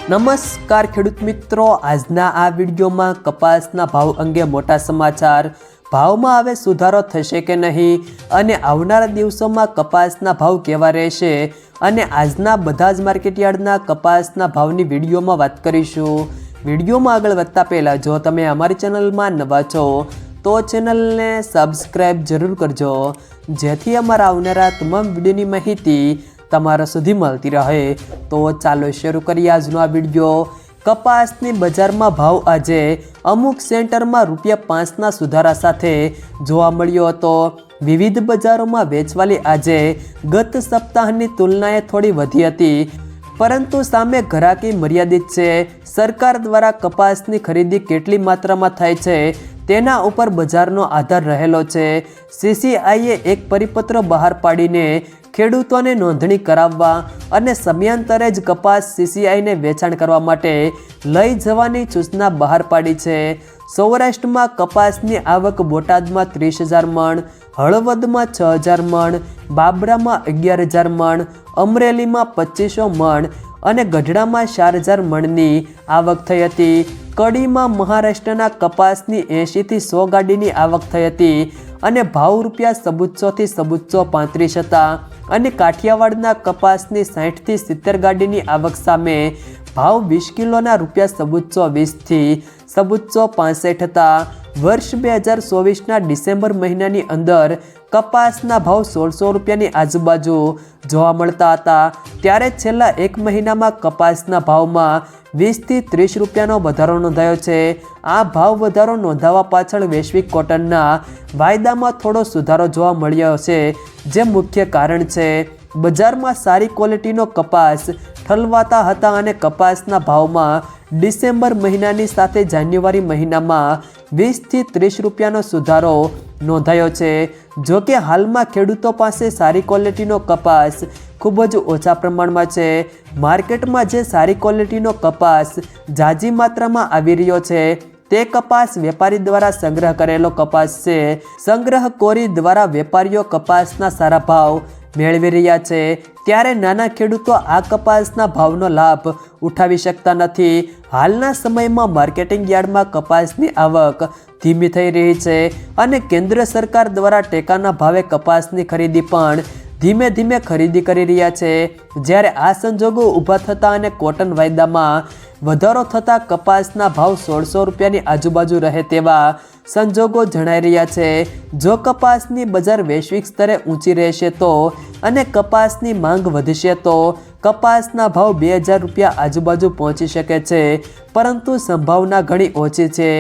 નમસ્કાર ખેડૂત મિત્રો, આજના આ વિડીયોમાં કપાસના ભાવ અંગે મોટા સમાચાર. ભાવમાં હવે સુધારો થશે કે નહીં અને આવનારા દિવસોમાં કપાસના ભાવ કેવા રહેશે અને આજના બધા જ માર્કેટયાર્ડના કપાસના ભાવની વિડીયોમાં વાત કરીશું. વિડીયોમાં આગળ વધતા પહેલાં જો તમે અમારી ચેનલમાં નવા છો તો ચેનલને સબસ્ક્રાઈબ જરૂર કરજો, જેથી અમારા આવનારા તમામ વિડીયોની માહિતી તમારા સુધી મળતી રહે. તો ચાલો શરૂ કરીએ આજનો આ વિડીયો. કપાસની બજારમાં ભાવ આજે અમુક સેન્ટરમાં ₹5ના સુધારા સાથે જોવા મળ્યો હતો. વિવિધ બજારોમાં વેચવાલી આજે ગત સપ્તાહની તુલનાએ થોડી વધી હતી, પરંતુ સામે ઘરાકી મર્યાદિત છે. સરકાર દ્વારા કપાસની ખરીદી કેટલી માત્રામાં થાય છે તેના ઉપર બજારનો આધાર રહેલો છે. CCIએ એક પરિપત્ર બહાર પાડીને ખેડૂતોને નોંધણી કરાવવા અને સમયાંતરે જ કપાસ CCIને વેચાણ કરવા માટે લઈ જવાની સૂચના બહાર પાડી છે. સૌરાષ્ટ્રમાં કપાસની આવક બોટાદમાં 30,000 મણ, હળવદમાં 6,000 મણ, બાબરામાં 11,000 મણ, અમરેલીમાં 2,500 મણ અને ગઢડામાં 4,000 મણની આવક થઈ હતી. કડીમાં મહારાષ્ટ્રના કપાસની 80થી 100 ગાડીની આવક થઈ હતી અને ભાવ ₹1,400 થી ₹1,435 હતા અને કાઠિયાવાડના કપાસની 60થી 70 ગાડીની આવક સામે ભાવ 20 કિલોના ₹1,420 થી ₹1,465 હતા. વર્ષ 2024ના ડિસેમ્બર મહિનાની અંદર કપાસના ભાવ ₹1,600ની આજુબાજુ જોવા મળતા હતા, ત્યારે છેલ્લા એક મહિનામાં કપાસના ભાવમાં 20 થી ₹30નો વધારો નોંધાયો છે. આ ભાવ વધારો નોંધાવા પાછળ વૈશ્વિક કોટનના વાયદામાં થોડો સુધારો જોવા મળ્યો છે, જે મુખ્ય કારણ છે. બજારમાં સારી ક્વોલિટીનો કપાસ ઠલવાતા હતા અને કપાસના ભાવમાં ડિસેમ્બર મહિનાની સાથે જાન્યુઆરી મહિનામાં 20 થી ₹30નો સુધારો નોંધાયો છે. જોકે હાલમાં ખેડૂતો પાસે સારી ક્વોલિટીનો કપાસ ખૂબ જ ઓછા પ્રમાણમાં છે. માર્કેટમાં જે સારી ક્વોલિટીનો કપાસ ઝાઝી માત્રામાં આવી રહ્યો છે તે કપાસ વેપારી દ્વારા સંગ્રહ કરેલો કપાસ છે. સંગ્રહખોરી દ્વારા વેપારીઓ કપાસના સારા ભાવ મેળવી રહ્યા છે, ત્યારે નાના ખેડૂતો આ કપાસના ભાવનો લાભ ઉઠાવી શકતા નથી. હાલના સમયમાં માર્કેટિંગ યાર્ડમાં કપાસની આવક ધીમી થઈ રહી છે અને કેન્દ્ર સરકાર દ્વારા ટેકાના ભાવે કપાસની ખરીદી પણ ધીમે ધીમે ખરીદી કરી રહ્યા છે. જ્યારે આ સંજોગો ઊભા થતા અને કોટન વાયદામાં વધારો થતાં કપાસના ભાવ ₹1,600ની આજુબાજુ રહે તેવા સંજોગો જણાઈ રહ્યા છે. જો કપાસની બજાર વૈશ્વિક સ્તરે ઊંચી રહેશે તો અને કપાસની માંગ વધશે તો કપાસના ભાવ ₹2,000 આજુબાજુ પહોંચી શકે છે, પરંતુ સંભાવના ઘણી ઓછી છે.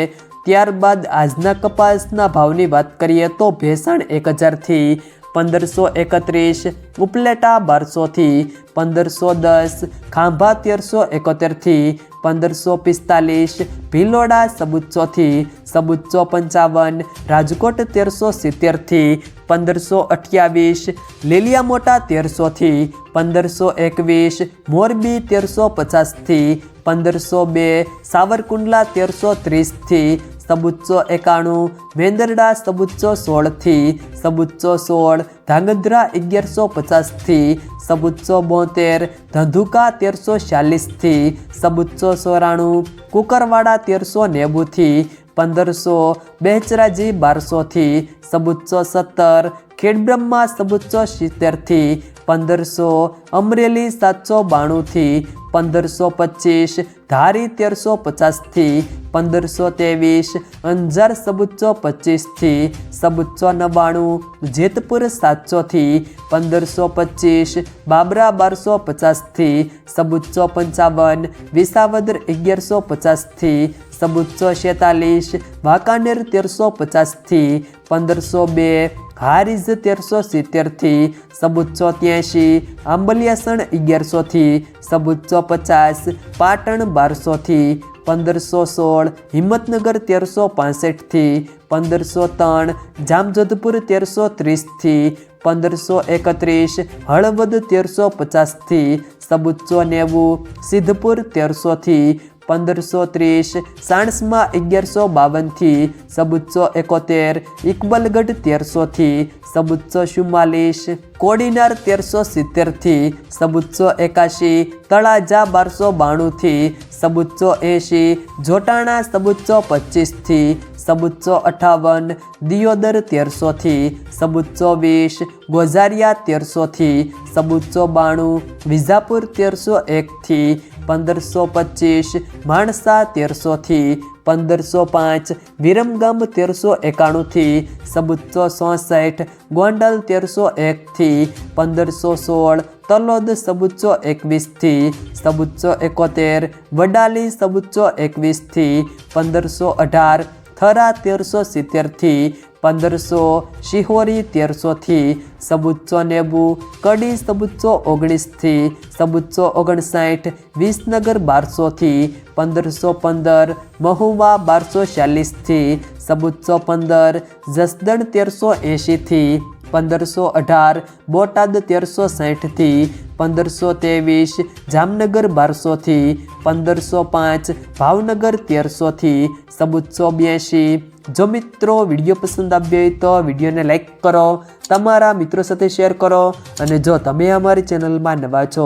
ત્યારબાદ આજના કપાસના ભાવની વાત કરીએ તો ભેસાણ 1,000 થી 1,531, ઉપલેટા 1,200 થી 1,510, ખાંભા 1,371 થી 1,545, ભિલોડા 1,400 થી 1,455, રાજકોટ 1,370 થી 1,528, લીલિયા મોટા 1,300 થી 1,521, મોરબી 1,350 થી 1,502, સાવરકુંડલા 1,330 થી 1,491, મેંદરડા 1,416 થી 1,416, ધાંગધ્રા 1,150 થી 1,472, ધંધુકા 1,340 થી 1,494, કુકરવાડા 1,390 થી 1,500, બહેચરાજી 1,200 થી 1,417, ખેડબ્રહ્મા 1,470 થી 1,500, અમરેલી 792 થી 1,525, ધારી 1,350 થી 1,523, અંજાર 1,425 થી 1,499, જેતપુર 700 થી 1,525, બાબરા 1,250 થી 1,455, વિસાવદર 1,150 થી 1,446, વાંકાનેર 1,350 થી 1,502, હારીજ 1,370 થી 1,483, આંબલિયાસણ 1,100 થી 1,450, પાટણ 1,200 થી 1,516, હિંમતનગર 1,365 થી 1,503, જામજોધપુર 1,330 થી 1,531, હળવદ 1,350 થી 1,490, સિદ્ધપુર 1,300 થી 1530, સાણસમાં 1152 થી સબુત્સો 71, ઇકબલગઢ 1300 થી સબુત્સો 44, કોડીનાર 1370 થી સબુત્સો 81, તળાજા 1292 થી સબુત્સો 80, જોટાણા સબુત્સો 25 થી સબુત્સો 58, દિયોદર 1300 થી સબુત્સો 20, ગોઝારિયા 1300 થી સબુત્સો 92, વિજાપુર 1301 થી 1525, માણસા 1300 થી 1505, વિરમગામ 1391 થી સબુત્સો 67, ગોંડલ 1301 થી 1516, તલોદ સબુત્સો 21 થી સબુત્સો 71, વડાલી સબુત્સો 21 થી 1518, થરા 1370 થી 1500, શિહોરી 1300 થી સબુત્સો 90, કડી સબુત્સો 19 થી સબુત્સો 59, વિસનગર 1200 થી 1515, મહુવા 1246 થી સબુત્સો 15, જસદણ 1380 થી 1518, બોટાદ 1360 થી 1523, જામનગર 1200 થી 1505, ભાવનગર 1300 થી સબુત્સો 82. જો મિત્રો વિડીયો પસંદ આવ્યો હોય તો વિડીયોને લાઈક કરો, તમારા મિત્રો સાથે શેર કરો અને જો તમે અમારી ચેનલમાં નવા છો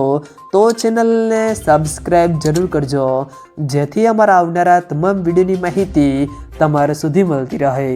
તો ચેનલને સબસ્ક્રાઈબ જરૂર કરજો, જેથી અમારા આવનારા તમામ વિડીયોની માહિતી તમારા સુધી મળતી રહે.